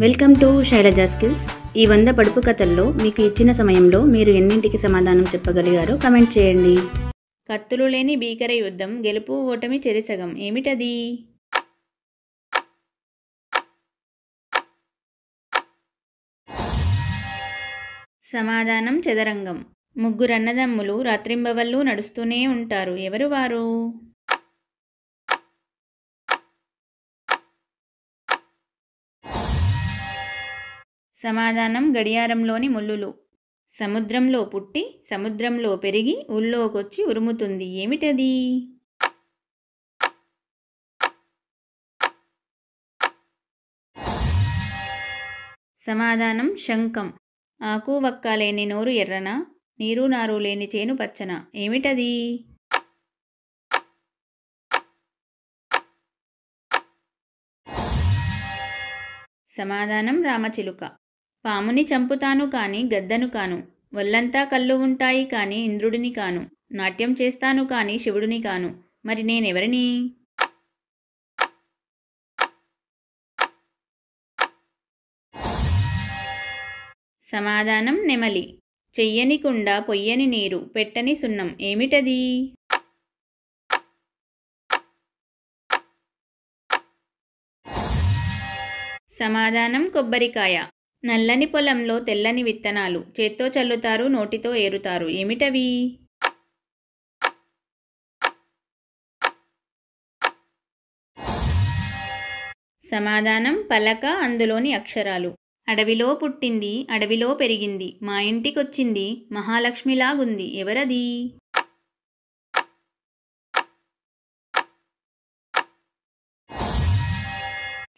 Welcome to Shailaja skills. ఈ 100 పడుపు కథల్లో మీకు ఇచ్చిన సమయంలో మీరు ఎన్నింటికి సమాధానం చెప్పగలిగారో కమెంట్ చేయండి. కత్తులు లేని భీకర యుద్ధం, గెలుపు ఓటమి చెరిసగం. ఏమిటది? సమాధానం చదరంగం. ముగ్గురు అన్నదమ్ములు రాత్రింబవళ్ళు నడుస్తూనే ఉంటారు. ఎవరు వారు? సమాధానం గడియారంలోని ముల్లులు. సముద్రంలో పుట్టి సముద్రంలో పెరిగి ఊళ్ళోకొచ్చి ఉరుముతుంది. ఏమిటది? సమాధానం శంఖం. ఆకు వక్క లేని నోరు ఎర్రన, నీరు నారు లేని చేను పచ్చన. ఏమిటది? సమాధానం రామచిలుక. పాముని చంపుతాను కాని గద్దను కాను, ఒళ్ళంతా కళ్ళు ఉంటాయి కాని ఇంద్రుడిని కాను, నాట్యం చేస్తాను కాని శివుడిని కాను, మరి నేనెవరిని? సమాధానం నెమలి. చెయ్యని కుండ, పొయ్యని నీరు, పెట్టని సున్నం. ఏమిటది? సమాధానం కొబ్బరికాయ. నల్లని పొలంలో తెల్లని విత్తనాలు, చేత్తో చల్లుతారు నోటితో ఏరుతారు. ఏమిటవి? సమాధానం పలక, అందులోని అక్షరాలు. అడవిలో పుట్టింది, అడవిలో పెరిగింది, మా ఇంటికొచ్చింది, మహాలక్ష్మిలాగుంది. ఎవరది?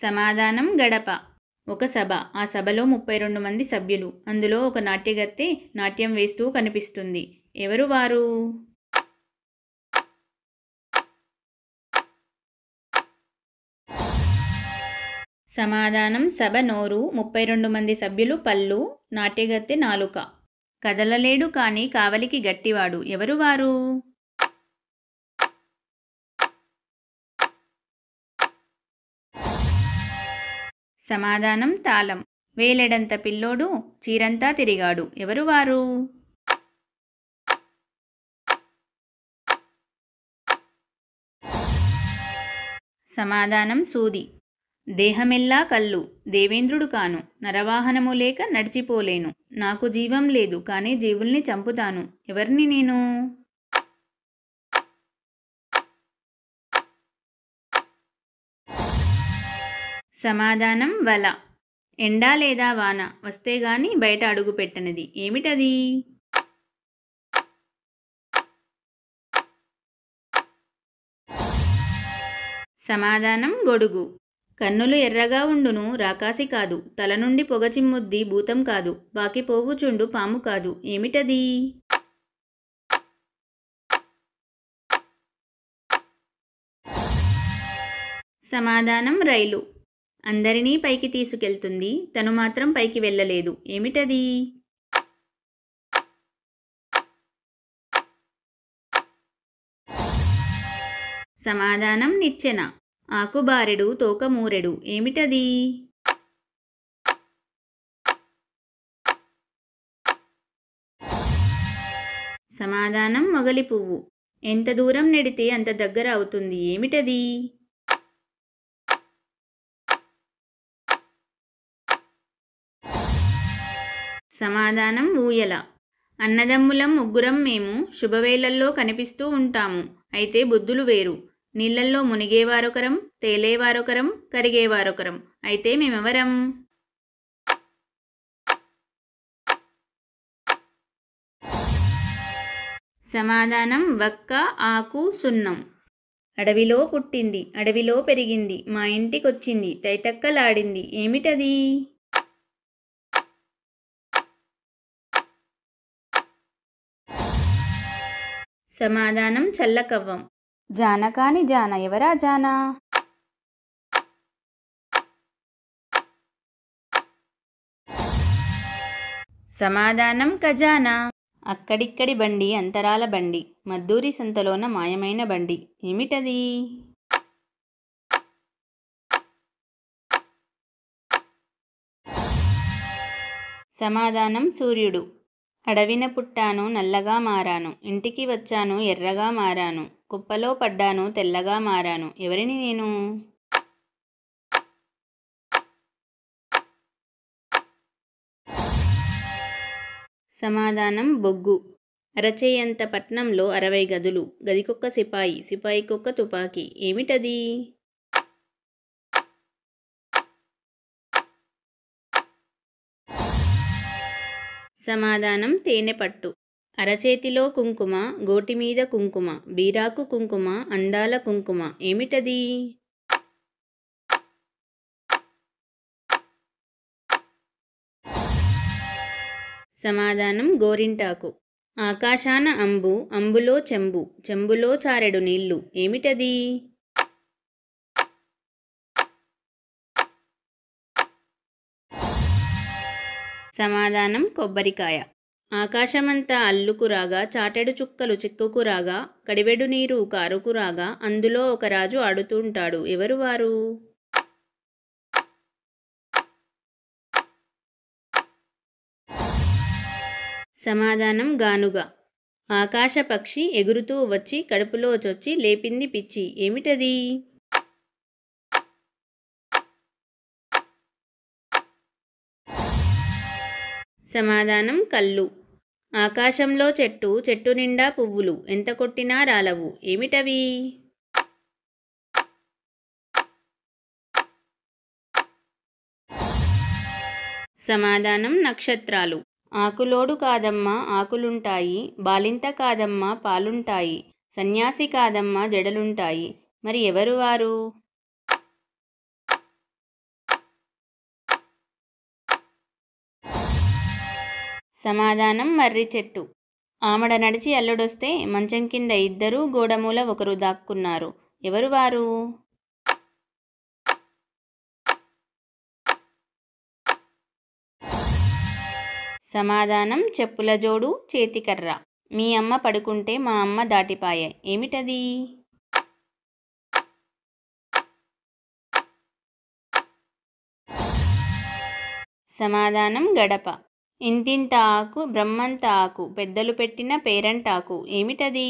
సమాధానం గడప. ఒక సభ. ఆ సభలో 32 మంది సభ్యులు. అందులో ఒక నాట్యగత్తె నాట్యం వేస్తూ కనిపిస్తుంది. ఎవరు వారు? సమాధానం సభ నోరు, 32 మంది సభ్యులు పళ్ళు, నాట్యగత్తె నాలుక. కదలలేడు కాని కావలికి గట్టివాడు. ఎవరు వారు? సమాధానం తాళం. వేలెడంత పిల్లోడు, చీరంతా తిరిగాడు. ఎవరు వారు? సమాధానం సూది. దేహమెల్లా కళ్ళు, దేవేంద్రుడు కాను, నరవాహనము లేక నడిచిపోలేను, నాకు జీవం లేదు కానీ జీవుల్ని చంపుతాను. ఎవరిని నేను? సమాధానం వల. ఎండా లేదా వాన వస్తే గాని బయట అడుగు పెట్టనిది. ఏమిటది? సమాధానం గొడుగు. కన్నులు ఎర్రగా ఉండును రాకాసి కాదు, తల నుండి పొగ చిమ్ముద్ది భూతం కాదు, బాకి పోవుచుండు పాము కాదు. ఏమిటది? సమాధానం రైలు. అందరినీ పైకి తీసుకెళ్తుంది, తను మాత్రం పైకి వెళ్ళలేదు. ఏమిటది? సమాధానం నిచ్చెన. ఆకుబారెడు తోక మూరెడు. ఏమిటది? సమాధానం మొగలి పువ్వు. ఎంత దూరం నెడితే అంత దగ్గర అవుతుంది. ఏమిటది? సమాధానం ఊయల. అన్నదమ్ములం ముగ్గురం మేము, శుభవేళల్లో కనిపిస్తూ ఉంటాము, అయితే బుద్ధులు వేరు. నీళ్ళల్లో మునిగేవారొకరం, తేలేవారొకరం, కరిగేవారొకరం, అయితే మేమెవరం? సమాధానం వక్క, ఆకు, సున్నం. అడవిలో పుట్టింది, అడవిలో పెరిగింది, మా ఇంటికొచ్చింది, తైతక్కలాడింది. ఏమిటది? సమాధానం చల్లకవ్వం. జానకాని జాన. ఎవరా జాన? సమాధానం ఖజానా. అక్కడిక్కడి బండి అంతరాల బండి, మద్దూరి సంతలోన మాయమైన బండి. ఏమిటది? సమాధానం సూర్యుడు. అడవిన పుట్టాను నల్లగా మారాను, ఇంటికి వచ్చాను ఎర్రగా మారాను, కుప్పలో పడ్డాను తెల్లగా మారాను, ఎవరిని నేను? సమాధానం బొగ్గు. అరచేయంత పట్నంలో 60 గదులు, గదికొక్క సిపాయి, సిపాయికొక్క తుపాకీ, ఏమిటది? సమాధానం తేనెపట్టు. అరచేతిలో కుంకుమ, గోటిమీద కుంకుమ, బీరాకు కుంకుమ, అందాల కుంకుమ, ఏమిటది? సమాధానం గోరింటాకు. ఆకాశాన అంబు, అంబులో చెంబు, చెంబులో చారెడు నీళ్లు, ఏమిటది? సమాధానం కొబ్బరికాయ. ఆకాశమంతా అల్లుకురాగా, చాటెడు చుక్కలు చిక్కుకురాగా, కడివెడు నీరు కారుకురాగా, అందులో ఒక రాజు ఆడుతుంటాడు, ఎవరు వారు? సమాధానం గానుగ. ఆకాశపక్షి ఎగురుతూ వచ్చి కడుపులో చొచ్చి లేపింది పిచ్చి, ఏమిటది? సమాధానం కళ్ళు. ఆకాశంలో చెట్టు, చెట్టు నిండా పువ్వులు, ఎంత కొట్టినా రాలవు, ఏమిటవి? సమాధానం నక్షత్రాలు. ఆకులోడు కాదమ్మా ఆకులుంటాయి, బాలింత కాదమ్మా పాలుంటాయి, సన్యాసి కాదమ్మా జడలుంటాయి, మరి ఎవరు వారు? సమాధానం మర్రి చెట్టు. ఆమడ నడిచి అల్లుడొస్తే మంచం కింద ఇద్దరు, గోడమూల ఒకరు దాక్కున్నారు, ఎవరు వారు? సమాధానం చెప్పుల జోడు, చేతికర్ర. మీ అమ్మ పడుకుంటే మా అమ్మ దాటిపాయే, ఏమిటది? సమాధానం గడప. ఇంతింత ఆకు, బ్రహ్మంత ఆకు, పెద్దలు పెట్టిన పేరంటాకు, ఏమిటది?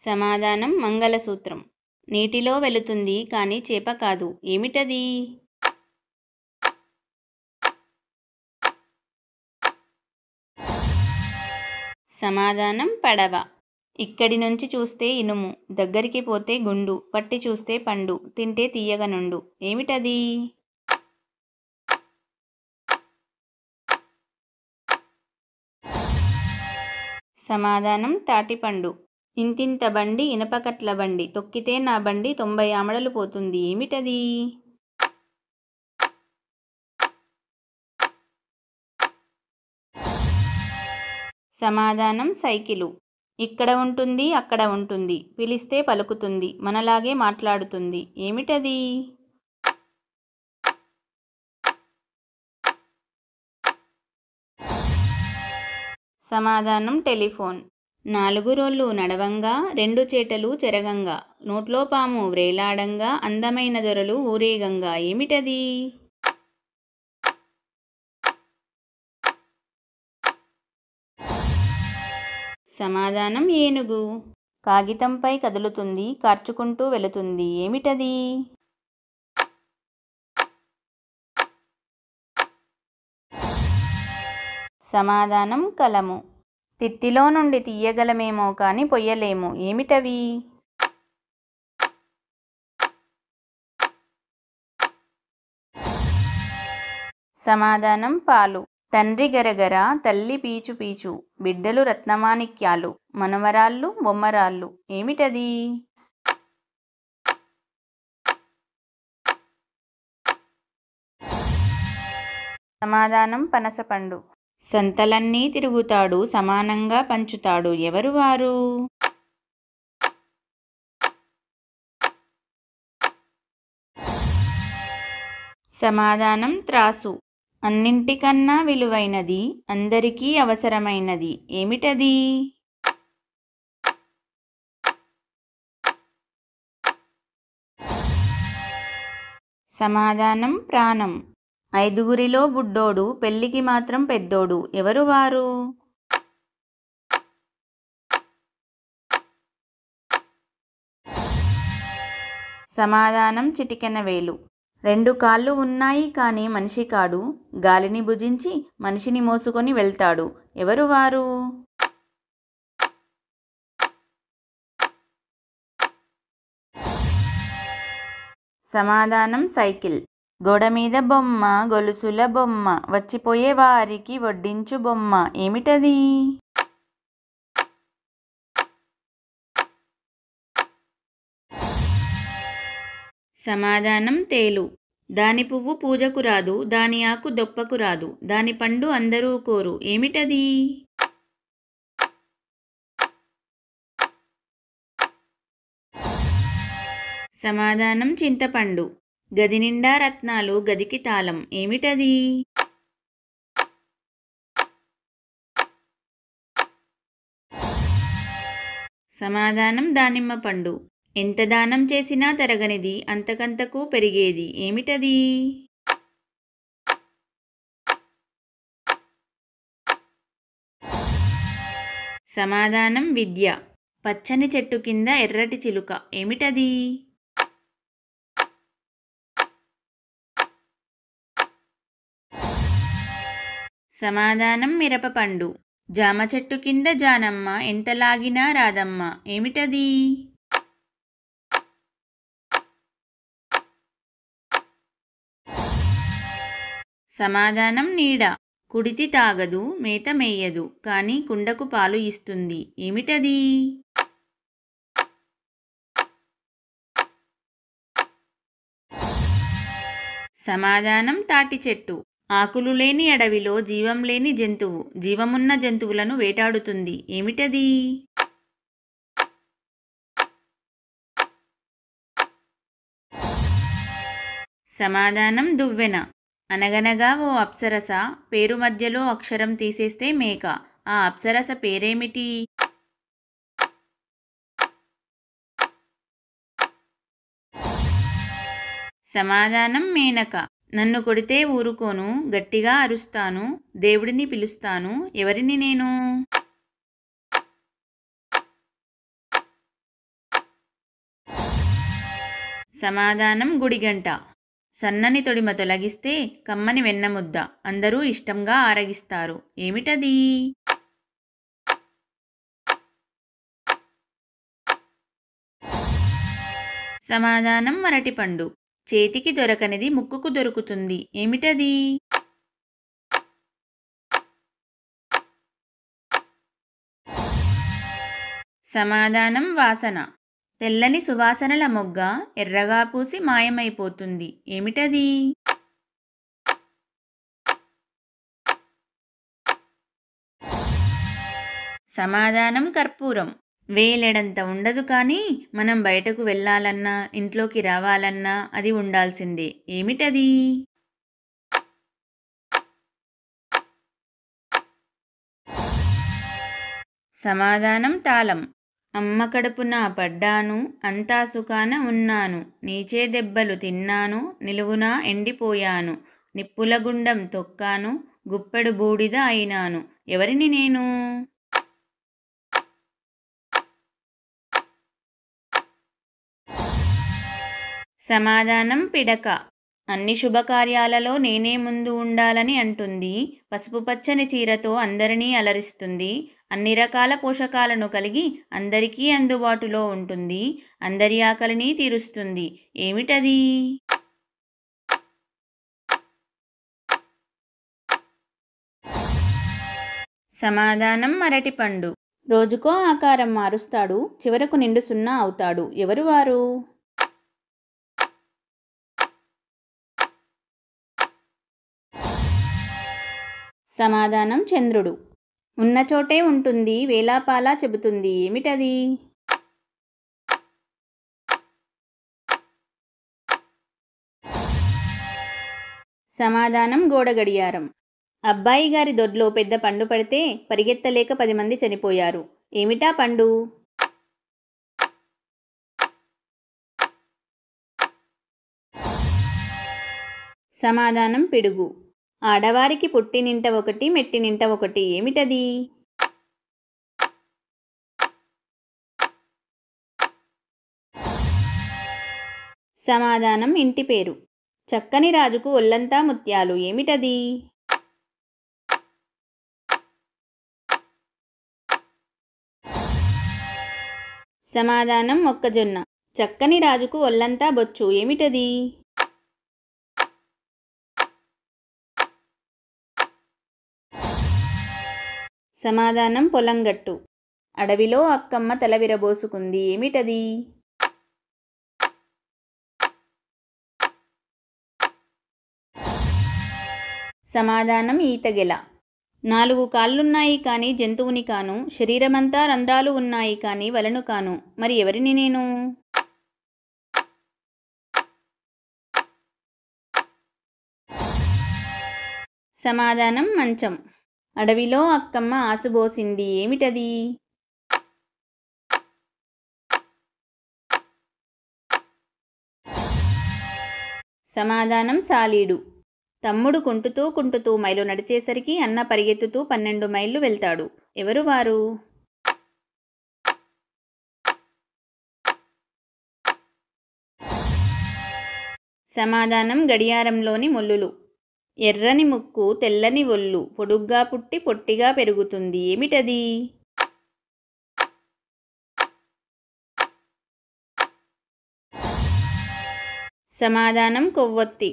సమాధానం మంగళసూత్రం. నీటిలో వెళుతుంది కానీ చేప కాదు, ఏమిటది? సమాధానం పడవ. ఇక్కడి నుంచి చూస్తే ఇనుము, దగ్గరికి పోతే గుండు, పట్టి చూస్తే పండు, తింటే తీయగనుండు, ఏమిటది? సమాధానం తాటిపండు. ఇంతింత బండి ఇనపకట్ల బండి, తొక్కితే నా బండి 90 ఆమడలు పోతుంది, ఏమిటది? సమాధానం సైకిలు. ఇక్కడ ఉంటుంది అక్కడ ఉంటుంది, పిలిస్తే పలుకుతుంది, మనలాగే మాట్లాడుతుంది, ఏమిటది? సమాధానం టెలిఫోన్. 4 రోళ్ళు నడవంగా, 2 చేటలు చెరగంగా, నోట్లో పాము వ్రేలాడంగా, అందమైన దొరలు ఊరేగంగా, ఏమిటది? సమాధానం ఏనుగు. కాగితంపై కదులుతుంది, కార్చుకుంటూ వెళుతుంది, ఏమిటది? సమాధానం కలము. తిత్తిలో నుండి తీయగలమేమో కానీ పొయ్యలేము, ఏమిటవి? సమాధానం పాలు. తండ్రి గరగర, తల్లి పీచు పీచు, బిడ్డలు రత్నమాణిక్యాలు, మనవరాళ్ళు బొమ్మరాళ్ళు, ఏమిటది? సమాధానం పనసపండు. సంతలన్నీ తిరుగుతాడు, సమానంగా పంచుతాడు, ఎవరు వారు? సమాధానం త్రాసు. అన్నింటికన్నా విలువైనది, అందరికీ అవసరమైనది, ఏమిటది? సమాధానం ప్రాణం. ఐదుగురిలో బుడ్డోడు, పెళ్ళికి మాత్రం పెద్దోడు. ఎవరు వారు? సమాధానం చిటికెన వేలు. రెండు కాళ్ళు ఉన్నాయి కానీ మనిషి కాడు, గాలిని భుజించి మనిషిని మోసుకొని వెళ్తాడు. ఎవరు వారు? సమాధానం సైకిల్. గోడమీద బొమ్మ, గొలుసుల బొమ్మ, వచ్చిపోయే వారికి వడ్డించు బొమ్మ. ఏమిటది? సమాధానం తేలు. దాని పువ్వు పూజకు రాదు, దాని ఆకు దొప్పకు రాదు, దాని పండు అందరూ కోరు. ఏమిటది? సమాధానం చింతపండు. గది నిండా రత్నాలు, గదికి తాళం. ఏమిటది? సమాధానం దానిమ్మ పండు. ఎంత దానం చేసినా తరగనిది, అంతకంతకు పెరిగేది. ఏమిటది? సమాధానం విద్య. పచ్చని చెట్టు కింద ఎర్రటి చిలుక. ఏమిటది? సమాధానం మిరపపండు. జామ చెట్టు కింద జానమ్మ, ఎంత లాగినా రాదమ్మ. ఏమిటది? సమాధానం నీడ. కుడితి తాగదు, మేత మేయదు, కానీ కుండకు పాలు ఇస్తుంది. ఏమిటది? సమాధానం తాటి చెట్టు. ఆకులు లేని అడవిలో జీవం లేని జంతువు, జీవమున్న జంతువులను వేటాడుతుంది. ఏమిటది? సమాధానం దువ్వెన. అనగనగా ఓ అప్సరస, పేరు మధ్యలో అక్షరం తీసేస్తే మేక. ఆ అప్సరస పేరేమిటి? సమాధానం మేనక. నన్ను కొడితే ఊరుకోను, గట్టిగా అరుస్తాను, దేవుడిని పిలుస్తాను. ఎవరిని నేను? సమాధానం గుడిగంట. సన్నని తొడిమ తొలగిస్తే కమ్మని వెన్నముద్ద, అందరూ ఇష్టంగా ఆరగిస్తారు. ఏమిటది? సమాధానం అరటిపండు. చేతికి దొరకనిది ముక్కుకు దొరుకుతుంది. ఏమిటది? సమాధానం వాసన. తెల్లని సువాసనల మొగ్గ ఎర్రగా పూసి మాయమైపోతుంది. ఏమిటది? సమాధానం కర్పూరం. వేలెడంత ఉండదు కానీ మనం బయటకు వెళ్ళాలన్నా, ఇంట్లోకి రావాలన్నా అది ఉండాల్సిందే. ఏమిటది? సమాధానం తాళం. అమ్మ కడుపున పడ్డాను, అంతా సుఖాన ఉన్నాను, నీచే దెబ్బలు తిన్నాను, నిలువునా ఎండిపోయాను, నిప్పుల గుండం తొక్కాను, గుప్పెడు బూడిద అయినాను. ఎవరిని నేను? సమాధానం పిడక. అన్ని శుభకార్యాలలో నేనే ముందు ఉండాలని అంటుంది, పసుపు పచ్చని చీరతో అందరినీ అలరిస్తుంది, అన్ని రకాల పోషకాలను కలిగి అందరికీ అందుబాటులో ఉంటుంది, అందరి ఆకలిని తీరుస్తుంది. ఏమిటది? సమాధానం అరటిపండు. రోజుకో ఆకారం మారుస్తాడు, చివరకు నిండు సున్నా అవుతాడు. ఎవరు వారు? సమాధానం చంద్రుడు. ఉన్న చోటే ఉంటుంది, వేలాపాలా చెబుతుంది. ఏమిటది? సమాధానం గోడ గడియారం. అబ్బాయి గారి దొడ్లో పెద్ద పండు పడితే పరిగెత్తలేక 10 మంది చనిపోయారు. ఏమిటా పండు? సమాధానం పిడుగు. ఆడవారికి పుట్టినింట ఒకటి మెట్టినింట ఒకటి, ఏమిటది? సమాధానం ఇంటి పేరు. చక్కని రాజుకు ఒళ్ళంతా ముత్యాలు, ఏమిటది? సమాధానం మొక్కజొన్న. చక్కని రాజుకు ఒళ్ళంతా బొచ్చు, ఏమిటది? సమాధానం పొలంగట్టు. అడవిలో అక్కమ్మ తల విరబోసుకుంది, ఏమిటది? సమాధానం ఈతగెల. 4 కాళ్ళున్నాయి కానీ జంతువుని కాను, శరీరమంతా రంధ్రాలు ఉన్నాయి కానీ వలను కాను, మరి ఎవరిని నేను? సమాధానం మంచం. అడవిలో అక్కమ్మ ఆసుబోసింది, ఏమిటది? సమాధానం సాలీడు. తమ్ముడు కుంటుతూ కుంటుతూ మైలు నడిచేసరికి అన్న పరిగెత్తుతూ 12 మైళ్ళు వెళ్తాడు. ఎవరు వారు? సమాధానం గడియారంలోని ముల్లులు. ఎర్రని ముక్కు తెల్లని ఒళ్ళు, పొడుగ్గా పుట్టి పొట్టిగా పెరుగుతుంది, ఏమిటది? సమాధానం కొవ్వొత్తి.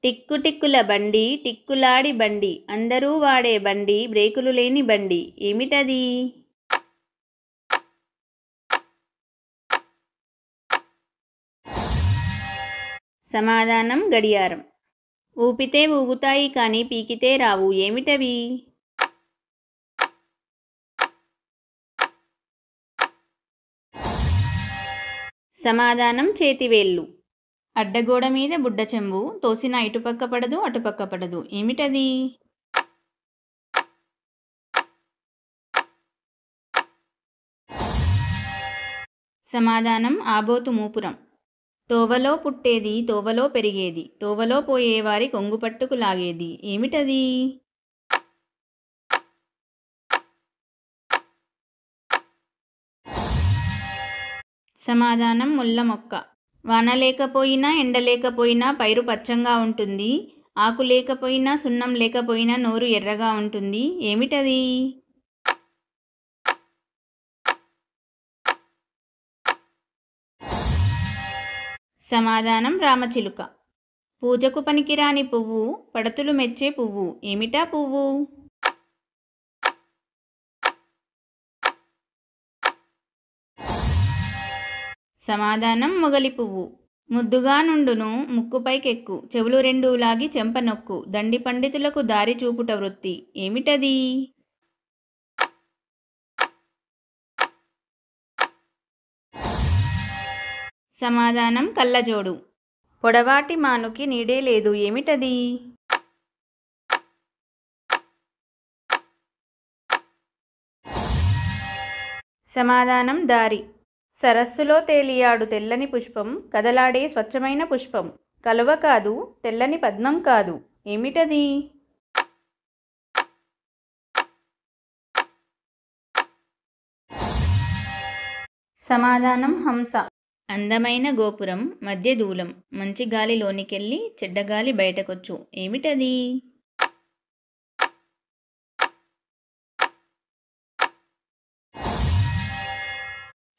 టిక్కు టిక్కుల బండి టిక్కులాడి బండి, అందరూ వాడే బండి బ్రేకులు లేని బండి, ఏమిటది? సమాధానం గడియారం. ఊపితే ఊగుతాయి కానీ పీకితే రావు, ఏమిటవి? సమాధానం చేతివేళ్ళు. అడ్డగోడ మీద బుడ్డ చెంబు, తోసిన ఇటుపక్క పడదు అటుపక్క పడదు, ఏమిటది? సమాధానం ఆబోతు మూపురం. తోవలో పుట్టేది తోవలో పెరిగేది, తోవలో పోయేవారి కొంగు పట్టుకు లాగేది, ఏమిటది? సమాధానం ముళ్ళ మొక్క. వాన లేకపోయినా ఎండ లేకపోయినా పైరు పచ్చంగా ఉంటుంది, ఆకు లేకపోయినా సున్నం లేకపోయినా నోరు ఎర్రగా ఉంటుంది, ఏమిటది? సమాధానం రామచిలుక. పూజకు పనికిరాని పువ్వు, పడతులు మెచ్చే పువ్వు, ఏమిటా పువ్వు? సమాధానం మొగలి పువ్వు. ముద్దుగా నుండును ముక్కుపైకెక్కు, చెవులు 2 లాగి చెంప నొక్కు, దండి పండితులకు దారి చూపుట వృత్తి, ఏమిటది? సమాధానం కళ్ళజోడు. పొడవాటి మానుకి నీడే లేదు, ఏమిటది? సమాధానం దారి. సరస్సులో తేలియాడు తెల్లని పుష్పం, కదలాడే స్వచ్ఛమైన పుష్పం, కలువ కాదు తెల్లని పద్మం కాదు, ఏమిటది? సమాధానం హంస. అందమైన గోపురం మధ్య దూలం, మంచి గాలి లోనికెళ్ళి చెడ్డగాలి బయటకొచ్చు, ఏమిటది?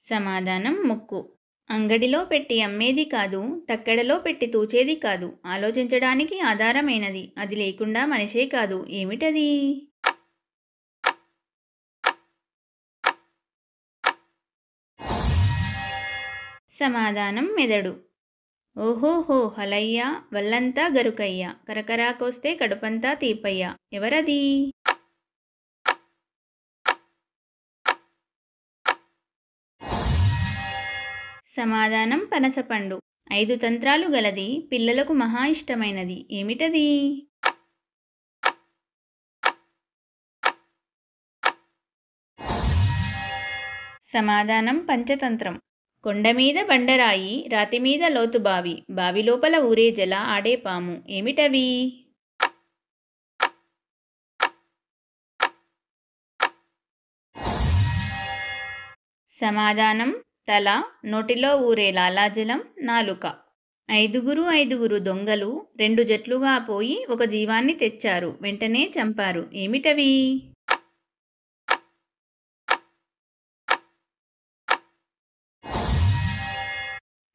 సమాధానం ముక్కు. అంగడిలో పెట్టి అమ్మేది కాదు, తక్కెడలో పెట్టి తూచేది కాదు, ఆలోచించడానికి ఆధారమైనది, అది లేకుండా మనిషే కాదు, ఏమిటది? సమాధానం మెదడు. ఓహోహో హలయ్య, వల్లంతా గరుకయ్య, కరకరాకొస్తే కడుపంతా తీపయ్య, ఎవరది? సమాధానం పనసపండు. 5 తంత్రాలు గలది, పిల్లలకు మహా ఇష్టమైనది, ఏమిటది? సమాధానం పంచతంత్రం. కొండమీద బండరాయి, రాతిమీద లోతు బావి, బావి లోపల ఊరే జల ఆడే పాము. ఏమిటవి? సమాధానం తల, నోటిలో ఊరే లాలాజలం, నాలుక. ఐదుగురు దొంగలు 2 జట్లుగా పోయి ఒక జీవాన్ని తెచ్చారు. వెంటనే చంపారు. ఏమిటవి?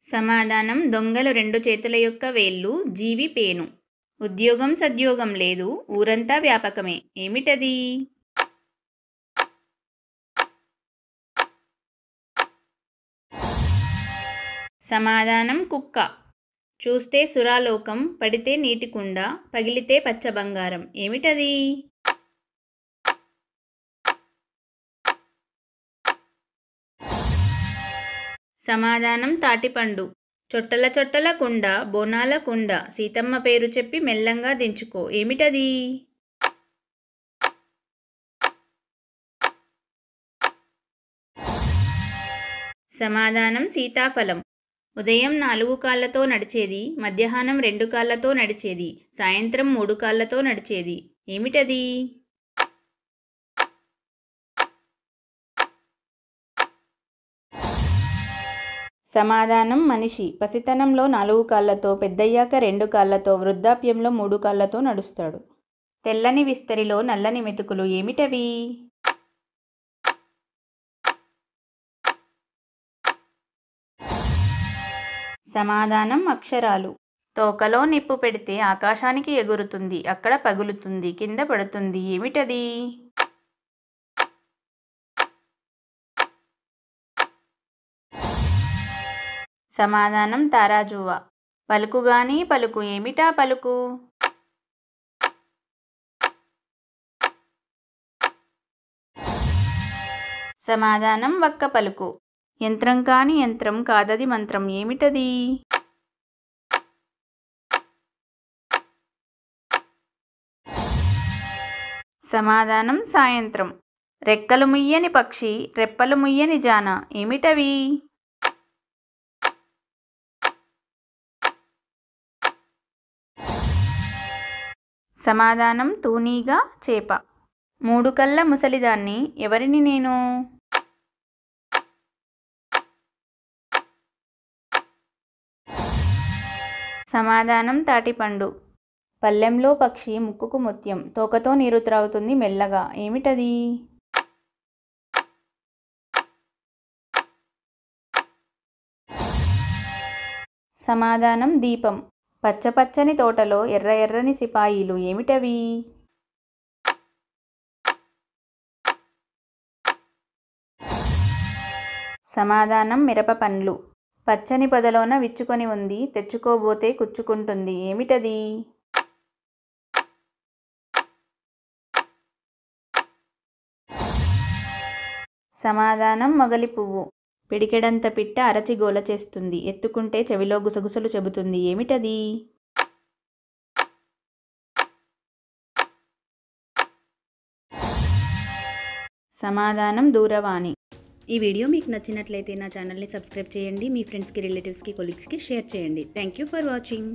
సమాధానం దొంగలు 2 చేతుల యొక్క వేళ్ళు, జీవి పేను. ఉద్యోగం సద్యోగం లేదు, ఊరంతా వ్యాపకమే. ఏమిటది? సమాధానం కుక్క. చూస్తే సురాలోకం, పడితే నీటికుండ, పగిలితే పచ్చ బంగారం. ఏమిటది? సమాధానం తాటిపండు. చొట్టల చొట్టల కుండ, బోనాల కుండ, సీతమ్మ పేరు చెప్పి మెల్లంగా దించుకో. ఏమిటది? సమాధానం సీతాఫలం. ఉదయం 4 కాళ్ళతో నడిచేది, మధ్యాహ్నం 2 కాళ్ళతో నడిచేది, సాయంత్రం 3 కాళ్ళతో నడిచేది. ఏమిటది? సమాధానం మనిషి. పసితనంలో 4 కాళ్ళతో, పెద్దయ్యాక 2 కాళ్ళతో, వృద్ధాప్యంలో 3 కాళ్ళతో నడుస్తాడు. తెల్లని విస్తరిలో నల్లని మెతుకులు. ఏమిటవి? సమాధానం అక్షరాలు. తోకలో నిప్పు పెడితే ఆకాశానికి ఎగురుతుంది, అక్కడ పగులుతుంది, కింద పడుతుంది. ఏమిటది? సమాధానం తారాజువ్వ. పలుకుగాని పలుకు. ఏమిటా పలుకు? సమాధానం వక్క పలుకు. యంత్రం కాని యంత్రం కాదది మంత్రం. ఏమిటది? సమాధానం సాయంత్రం. రెక్కలు ముయ్యని పక్షి, రెప్పలు ముయ్యని జాన. ఏమిటవి? సమాధానం తూనీగా, చేప. 3 కళ్ళ ముసలిదాన్ని, ఎవరిని నేను? సమాధానం తాటిపండు. పల్లెంలో పక్షి, ముక్కుకు ముత్యం, తోకతో నీరు త్రాగుతుంది మెల్లగా. ఏమిటది? సమాధానం దీపం. పచ్చపచ్చని తోటలో ఎర్ర ఎర్రని సిపాయిలు. ఏమిటవి? సమాధానం మిరప పండ్లు. పచ్చని పొదలోన విచ్చుకొని ఉంది, తెచ్చుకోబోతే కుచ్చుకుంటుంది. ఏమిటది? సమాధానం మొగలి పువ్వు. పిడికెడంత పిట్ట అరచి గోల చేస్తుంది, ఎత్తుకుంటే చెవిలో గుసగుసలు చెబుతుంది. ఏమిటది? సమాధానం దూరవాణి. ఈ వీడియో మీకు నచ్చినట్లయితే నా ఛానల్ని సబ్స్క్రైబ్ చేయండి. మీ ఫ్రెండ్స్కి, రిలేటివ్స్కి, కొలీగ్స్కి షేర్ చేయండి. Thank you for watching.